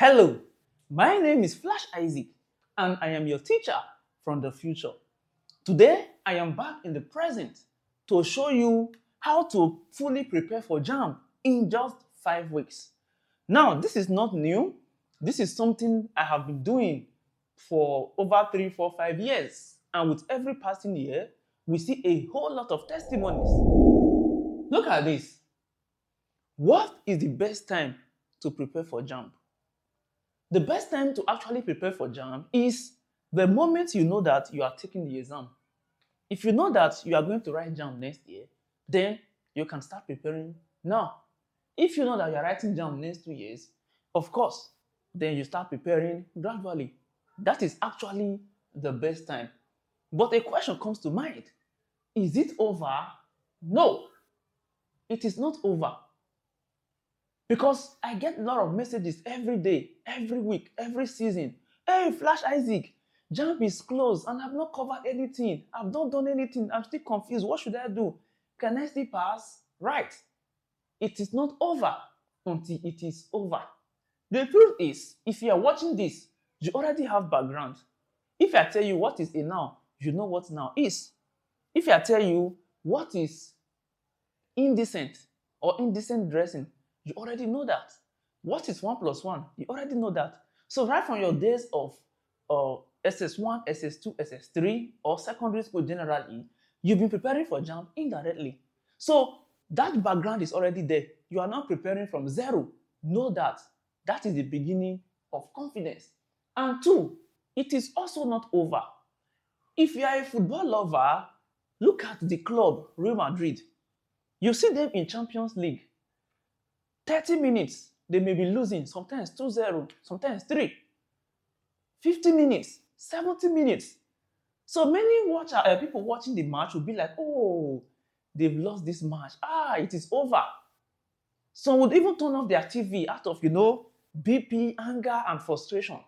Hello, my name is Flash Isaac, and I am your teacher from the future. Today, I am back in the present to show you how to fully prepare for JAMB in just 5 weeks. Now, this is not new. This is something I have been doing for over 3, 4, 5 years. And with every passing year, we see a whole lot of testimonies. Look at this. What is the best time to prepare for JAMB? The best time to actually prepare for JAMB is the moment you know that you are taking the exam. If you know that you are going to write JAMB next year, then you can start preparing now. If you know that you are writing JAMB next 2 years, of course, then you start preparing gradually. That is actually the best time. But a question comes to mind. Is it over? No, it is not over. Because I get a lot of messages every day, every week, every season. Hey, Flash Isaac, JAMB is closed and I've not covered anything. I've not done anything. I'm still confused. What should I do? Can I still pass? Right. It is not over until it is over. The truth is, if you are watching this, you already have background. If I tell you what is a noun, you know what noun is. If I tell you what is indecent or indecent dressing, you already know that. What is 1 plus 1? You already know that. So right from your days of SS1, SS2, SS3, or secondary school generally, you've been preparing for JAMB indirectly. So that background is already there. You are not preparing from zero. Know that. That is the beginning of confidence. And 2, it is also not over. If you are a football lover, look at the club, Real Madrid. You see them in Champions League. 30 minutes, they may be losing, sometimes 2-0, sometimes 3. 50 minutes, 70 minutes. So many people watching the match will be like, oh, they've lost this match. It is over. Some would even turn off their TV out of, BP, anger, and frustration.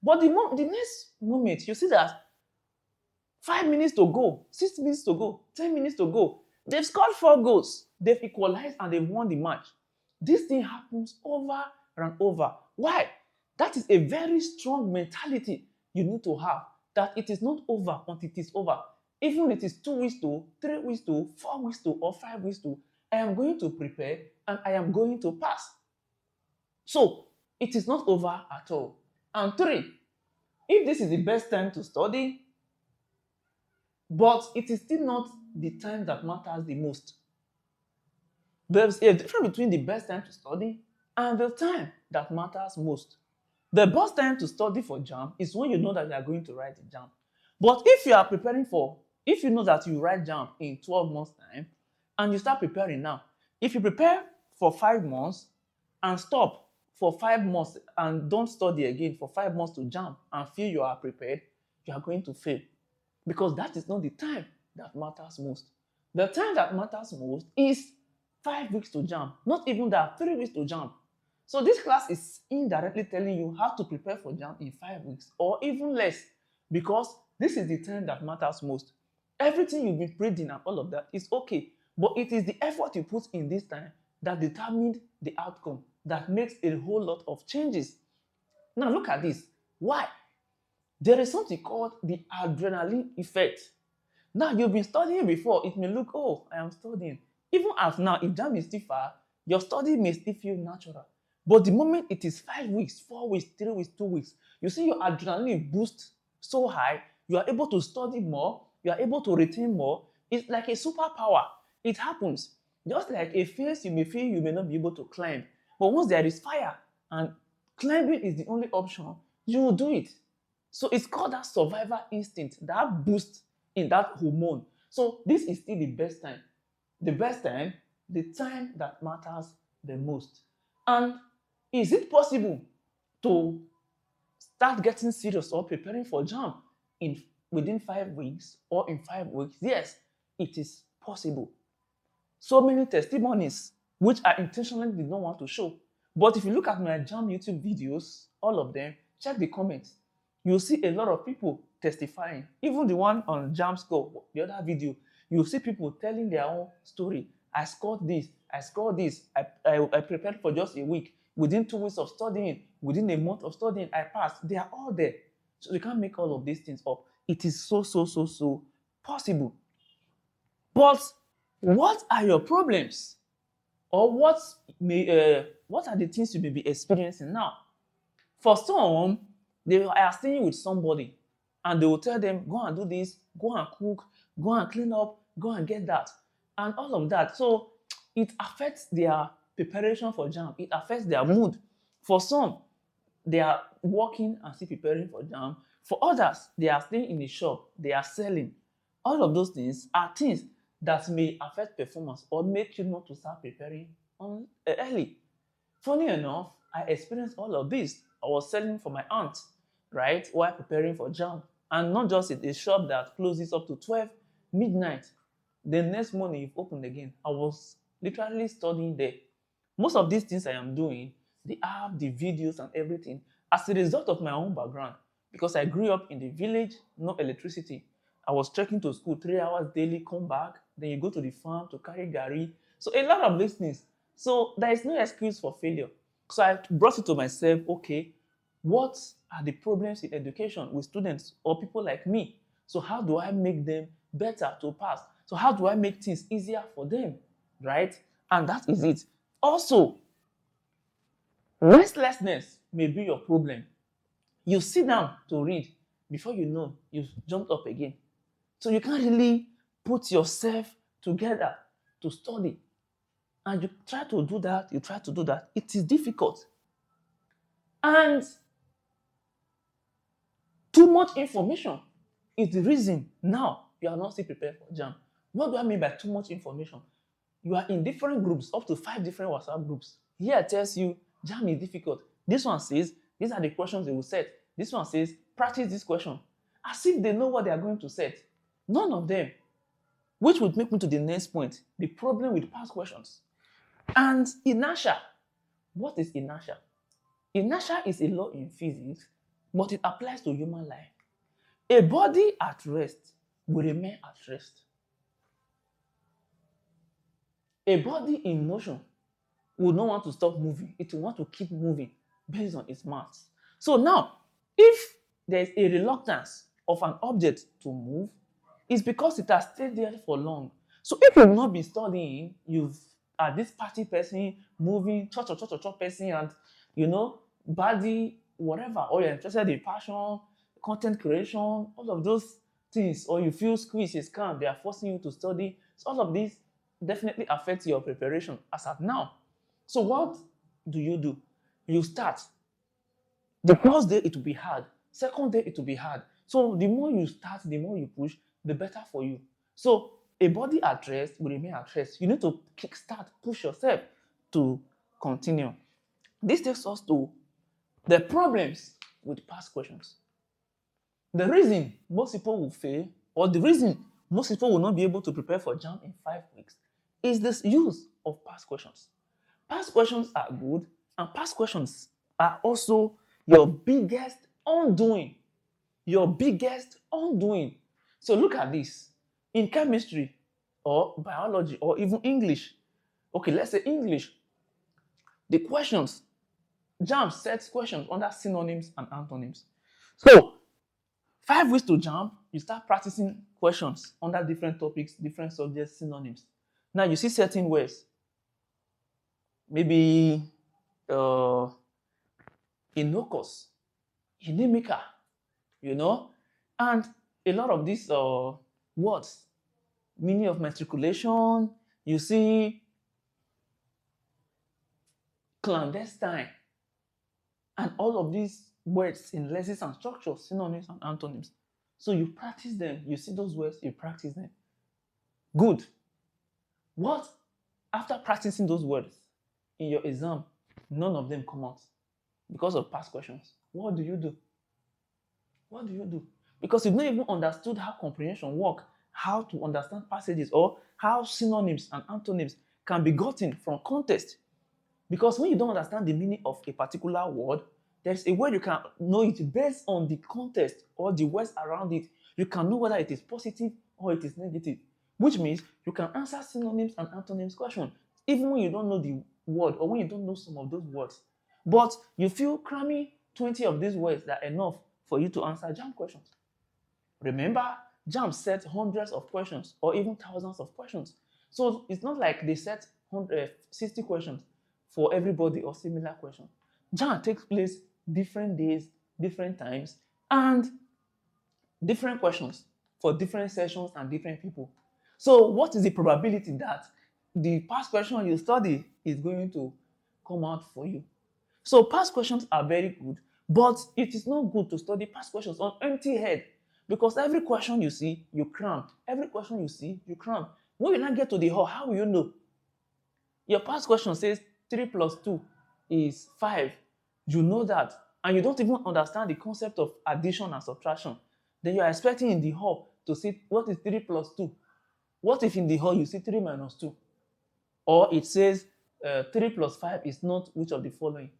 But the next moment, you see that 5 minutes to go, 6 minutes to go, 10 minutes to go. They've scored 4 goals. They've equalized and they've won the match. This thing happens over and over. Why? That is a very strong mentality you need to have, that it is not over until it is over. Even if it is 2 weeks to, 3 weeks to, 4 weeks to, or 5 weeks to, I am going to prepare and I am going to pass. So, it is not over at all. And 3, if this is the best time to study, but it is still not the time that matters the most. There's a difference between the best time to study and the time that matters most. The best time to study for JAMB is when you know that you are going to write the JAMB. But if you know that you write JAMB in 12 months' time, and you start preparing now, if you prepare for 5 months and stop for 5 months and don't study again for 5 months to JAMB and feel you are prepared, you are going to fail. Because that is not the time that matters most. The time that matters most is 5 weeks to JAMB, not even that, 3 weeks to JAMB. So this class is indirectly telling you how to prepare for JAMB in 5 weeks or even less, because this is the time that matters most. Everything you've been reading and all of that is okay, but it is the effort you put in this time that determines the outcome, that makes a whole lot of changes. Now look at this. Why? There is something called the adrenaline effect. Now you've been studying before, it may look, oh, I am studying. Even as now, if JAMB is still far, your study may still feel natural. But the moment it is 5 weeks, 4 weeks, 3 weeks, 2 weeks, you see your adrenaline boost so high, you are able to study more, you are able to retain more. It's like a superpower. It happens. Just like a fence you may feel you may not be able to climb. But once there is fire and climbing is the only option, you will do it. So it's called that survival instinct, that boost in that hormone. So this is still the best time. The best time, the time that matters the most. And is it possible to start getting serious or preparing for JAMB within 5 weeks or in 5 weeks? Yes, it is possible. So many testimonies, which I intentionally did not want to show. But if you look at my JAMB YouTube videos, all of them, check the comments. You'll see a lot of people testifying. Even the one on JAMB score, the other video, you'll see people telling their own story. I scored this, I prepared for just a week. within 2 weeks of studying, within a month of studying, I passed. They are all there. So you can't make all of these things up. It is so possible. But what are your problems? Or what are the things you may be experiencing now? For some, they are staying with somebody and they will tell them, go and do this, go and cook, go and clean up, go and get that, and all of that. So it affects their preparation for JAMB. It affects their mood. For some, they are working and still preparing for JAMB. For others, they are staying in the shop, they are selling. All of those things are things that may affect performance or make you not to start preparing early. Funny enough, I experienced all of this. I was selling for my aunt, right, while preparing for JAMB. And not just a shop that closes up to 12 midnight. The next morning, you've opened again. I was literally studying there. Most of these things I am doing, the app, the videos, and everything, as a result of my own background. Because I grew up in the village, no electricity. I was trekking to school 3 hours daily, come back, then you go to the farm to carry gari. So a lot of these things. So there is no excuse for failure. So I brought it to myself, okay, what are the problems in education with students or people like me? So how do I make them better to pass? So how do I make things easier for them, right? And that is it. Also, restlessness may be your problem. You sit down to read, before you know, you've jumped up again. So you can't really put yourself together to study. And you try to do that, it is difficult. And too much information is the reason now you are not still prepared for JAMB. What do I mean by too much information? You are in different groups, up to 5 different WhatsApp groups. Here it tells you JAMB is difficult. This one says, these are the questions they will set. This one says, practice this question. As if they know what they are going to set. None of them. Which would make me to the next point, the problem with past questions. And inertia. What is inertia? Inertia is a law in physics, but it applies to human life. A body at rest will remain at rest. A body in motion will not want to stop moving. It will want to keep moving based on its mass. So now, if there is a reluctance of an object to move, it's because it has stayed there for long. So if you've not been studying, you've this party person moving, church person, and body, whatever, or you're interested in passion, content creation, all of those things, or you feel squeezed, is calm, they are forcing you to study. So all of these definitely affect your preparation as at now. So what do? You start. The first day it will be hard. Second day it will be hard. So the more you start, the more you push, the better for you. So a body at rest will remain at rest. You need to kickstart, push yourself to continue. This takes us to the problems with past questions. The reason most people will fail, or the reason most people will not be able to prepare for JAMB in 5 weeks, is this use of past questions. Past questions are good, and past questions are also your biggest undoing. Your biggest undoing. So look at this. In chemistry, or biology, or even English. Okay, let's say English. The questions, JAMB sets questions under synonyms and antonyms. So 5 weeks to JAMB, you start practicing questions under different topics, different subjects, synonyms. Now you see certain words. Maybe innocuous, inimica, and a lot of these words, meaning of matriculation, you see clandestine, and all of these words in lexemes and structures, synonyms and antonyms. So you practice them, you see those words, you practice them. Good. What? After practicing those words in your exam, none of them come out because of past questions. What do you do? What do you do? Because you've not even understood how comprehension works, how to understand passages, or how synonyms and antonyms can be gotten from context. Because when you don't understand the meaning of a particular word, there's a way you can know it based on the context or the words around it. You can know whether it is positive or it is negative, which means you can answer synonyms and antonyms question even when you don't know the word or when you don't know some of those words. But you feel cramming 20 of these words are enough for you to answer JAMB questions. Remember, JAMB set hundreds of questions or even thousands of questions. So it's not like they set 60 questions for everybody or similar questions. JAMB takes place different days, different times, and different questions for different sessions and different people. So what is the probability that the past question you study is going to come out for you? So past questions are very good, but it is not good to study past questions on empty head, because every question you see, you cram. Every question you see, you cram. When you now get to the hall, how will you know? Your past question says 3 plus 2 is 5. You know that, and you don't even understand the concept of addition and subtraction. Then you are expecting in the hall to see what is 3 plus 2. What if in the hall you see 3 minus 2? Or it says 3 plus 5 is not which of the following.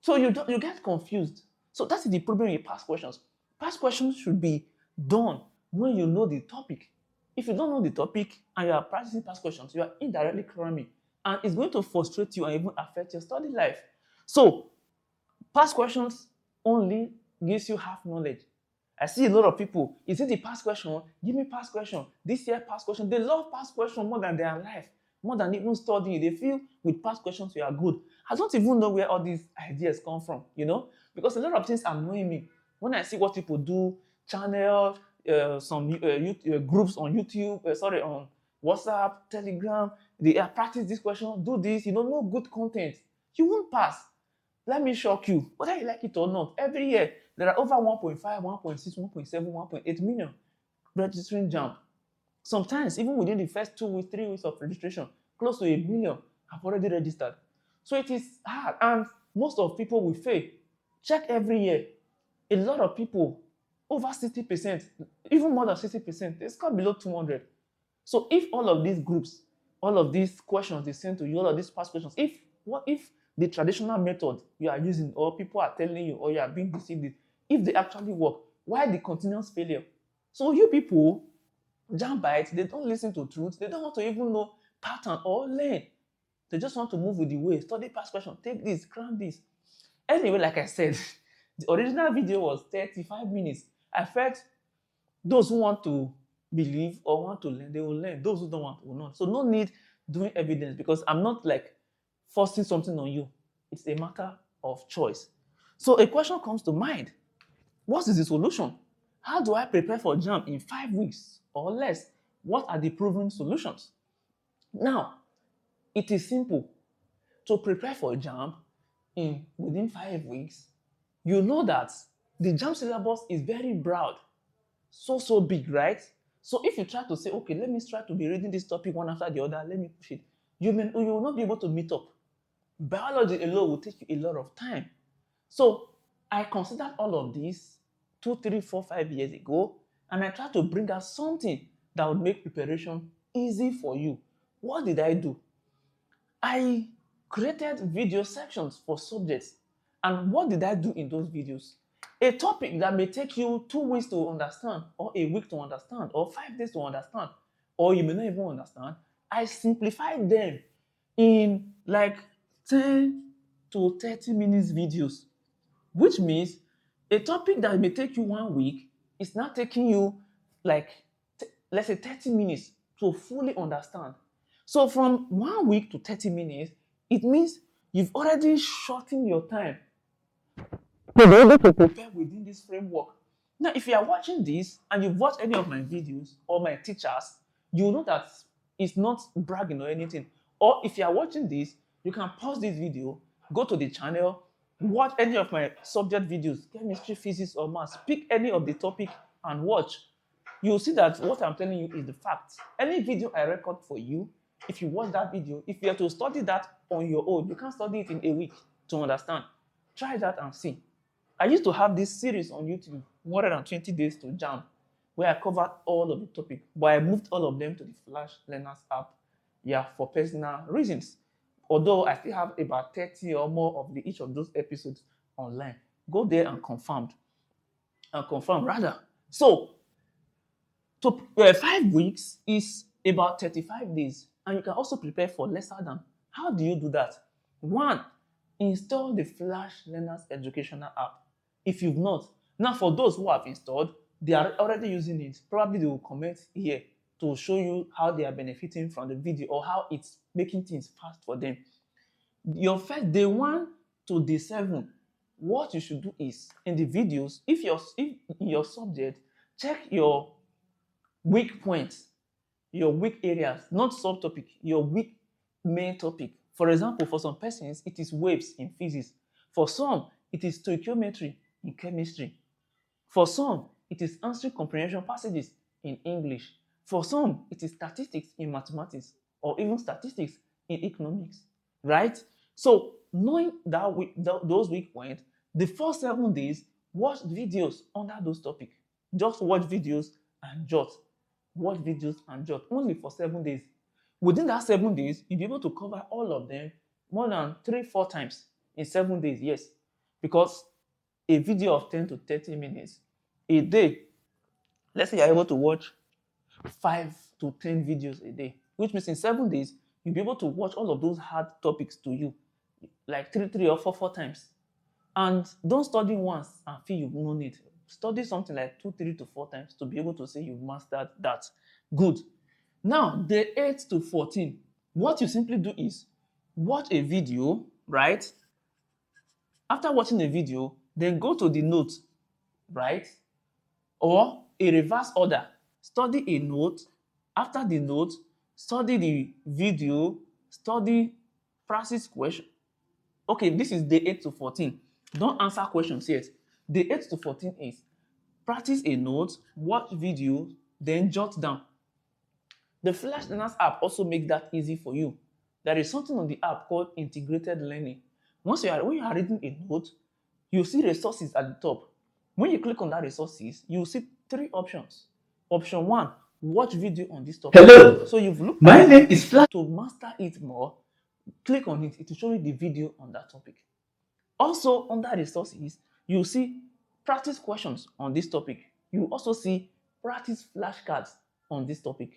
So you get confused. So that's the problem with past questions. Past questions should be done when you know the topic. If you don't know the topic and you are practicing past questions, you are indirectly cramming, and it's going to frustrate you and even affect your study life. So past questions only gives you half knowledge. I see a lot of people, is it the past question? Give me past question. This year past question. They love past question more than their life, more than even studying. They feel with past questions you are good. I don't even know where all these ideas come from, because a lot of things annoy me. When I see what people do, channel, some groups on YouTube, on WhatsApp, Telegram, they practice this question, do this, no good content. You won't pass. Let me shock you, whether you like it or not. Every year, there are over 1.5, 1.6, 1.7, 1.8 million registering JAMB. Sometimes, even within the first 2 weeks, 3 weeks of registration, close to 1 million have already registered. So it is hard, and most of people will fail. Check every year. A lot of people, over 60%, even more than 60%, they score below 200. So if all of these groups, all of these questions they send to you, all of these past questions, what if the traditional method you are using, or people are telling you, or you are being deceived, if they actually work, why the continuous failure? So you people, JAMB bites, they don't listen to truth, they don't want to even know pattern or learn. They just want to move with the way, study past question, take this, cram this. Anyway, like I said, the original video was 35 minutes. I felt those who want to believe or want to learn, they will learn. Those who don't want will not. So no need doing evidence, because I'm not like forcing something on you. It's a matter of choice. So a question comes to mind. What is the solution? How do I prepare for JAMB in 5 weeks or less? What are the proven solutions? Now, it is simple. To prepare for JAMB within 5 weeks, you know that the JAMB syllabus is very broad. So big, right? So if you try to say, okay, let me try to be reading this topic one after the other, let me push it, you will not be able to meet up. Biology alone will take you a lot of time. So I considered all of this 2, 3, 4, 5 years ago, and I tried to bring out something that would make preparation easy for you. What did I do? I created video sections for subjects. And what did I do in those videos? A topic that may take you 2 weeks to understand, or a week to understand, or 5 days to understand, or you may not even understand, I simplified them in like 10 to 30 minutes videos, which means a topic that may take you 1 week is now taking you like, let's say 30 minutes to fully understand. So from 1 week to 30 minutes, it means you've already shortened your time to be able to prepare within this framework. Now, if you are watching this and you've watched any of my videos or my teachers, you will know that it's not bragging or anything. Or if you are watching this, you can pause this video, go to the channel, watch any of my subject videos, chemistry, physics, or maths, pick any of the topic and watch. You'll see that what I'm telling you is the fact. Any video I record for you, if you watch that video, if you have to study that on your own, you can't study it in a week to understand. Try that and see. I used to have this series on YouTube, 120 Days to JAMB, where I covered all of the topic, but I moved all of them to the FlashLearners app, for personal reasons. Although I still have about 30 or more of each of those episodes online. Go there and confirm rather. So, 5 weeks is about 35 days, and you can also prepare for lesser than. How do you do that? One, install the FlashLearners educational app. If you've not, now for those who have installed, they are already using it. Probably they will comment here to show you how they are benefiting from the video or how it's making things fast for them. Your first day 1 to day 7, what you should do is in the videos, if your subject, check your weak points, your weak areas, not subtopic, your weak main topic. For example, for some persons, it is waves in physics. For some, it is stoichiometry in chemistry. For some, it is answering comprehension passages in English. For some, it is statistics in mathematics or even statistics in economics, right? So knowing that those weak points, the first 7 days, watch videos under those topics. Just watch videos and jot. Watch videos and jot only for 7 days. Within that 7 days, you'll be able to cover all of them more than 3-4 times in 7 days, yes. Because a video of 10 to 30 minutes a day, let's say you're able to watch 5 to 10 videos a day, which means in 7 days, you'll be able to watch all of those hard topics to you, like 3 or 4 times. And don't study once and feel you've known it. Study something like 2, 3 to 4 times to be able to say you've mastered that. Good. Now, day 8 to 14, what you simply do is watch a video, right? After watching a video, then go to the note, right? Or a reverse order. Study a note. After the note, study the video, study practice question. Okay, this is day 8 to 14. Don't answer questions yet. Day 8 to 14 is practice a note, watch video, then jot down. The FlashLearners app also makes that easy for you. There is something on the app called integrated learning. When you are reading a note, you see resources at the top. When you click on that resources, you see 3 options. Option 1, watch video on this topic. Hello, so you've looked my name is Flash. To master it more, click on it. It will show you the video on that topic. Also, under resources, you see practice questions on this topic. You also see practice flashcards on this topic.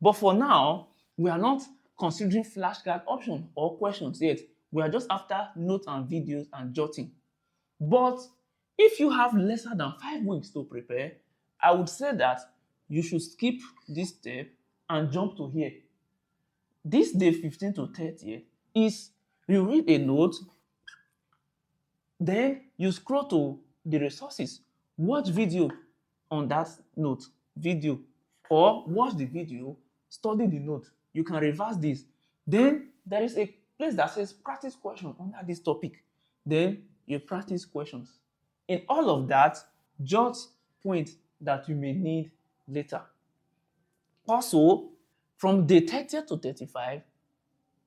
But for now, we are not considering flashcard option or questions yet. We are just after notes and videos and jotting. But if you have lesser than 5 weeks to prepare, I would say that you should skip this step and jump to here. This day 15 to 30 is you read a note, then you scroll to the resources, watch video on that note, video, or watch the video, study the note. You can reverse this. Then there is a place that says practice question under this topic. Then you practice questions. In all of that, jot points that you may need later. Also, from day 30 to 35,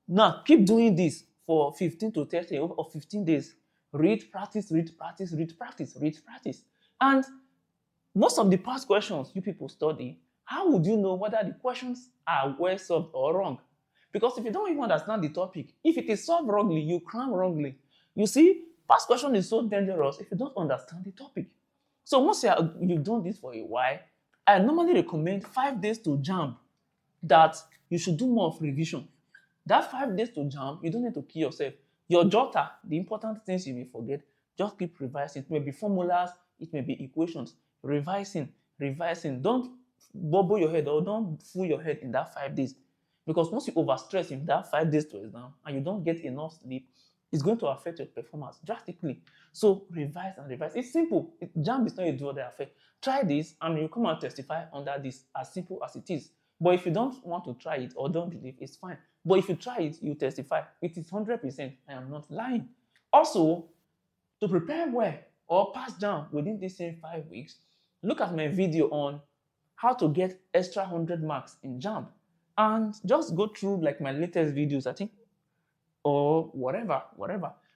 now keep doing this for 15 to 30 or 15 days. Read, practice, read, practice, read, practice, read, practice. And most of the past questions you people study, how would you know whether the questions are well solved or wrong? Because if you don't even understand the topic, if it is solved wrongly, you cram wrongly. You see, past question is so dangerous if you don't understand the topic. So once you've done this for a while, I normally recommend 5 days to JAMB, that you should do more of revision. That 5 days to JAMB, you don't need to kill yourself. Your jotter, the important things you may forget, just keep revising. It may be formulas, it may be equations. Revising. Don't bubble your head or don't fool your head in that 5 days. Because once you overstress in that 5 days to exam and you don't get enough sleep, it's going to affect your performance drastically. So revise and revise. It's simple. JAMB is not a do or die affair. Try this and you come and testify under this, as simple as it is. But if you don't want to try it or don't believe, it's fine. But if you try it, you testify. It is 100%. I am not lying. Also, to prepare well or pass JAMB within the same 5 weeks, look at my video on how to get extra 100 marks in JAMB. And just go through like my latest videos, I think, or whatever.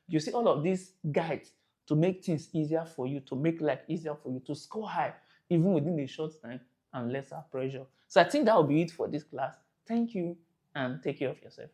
You see all of these guides to make things easier for you, to make life easier for you, to score high, even within a short time and lesser pressure. So I think that will be it for this class. Thank you and take care of yourself.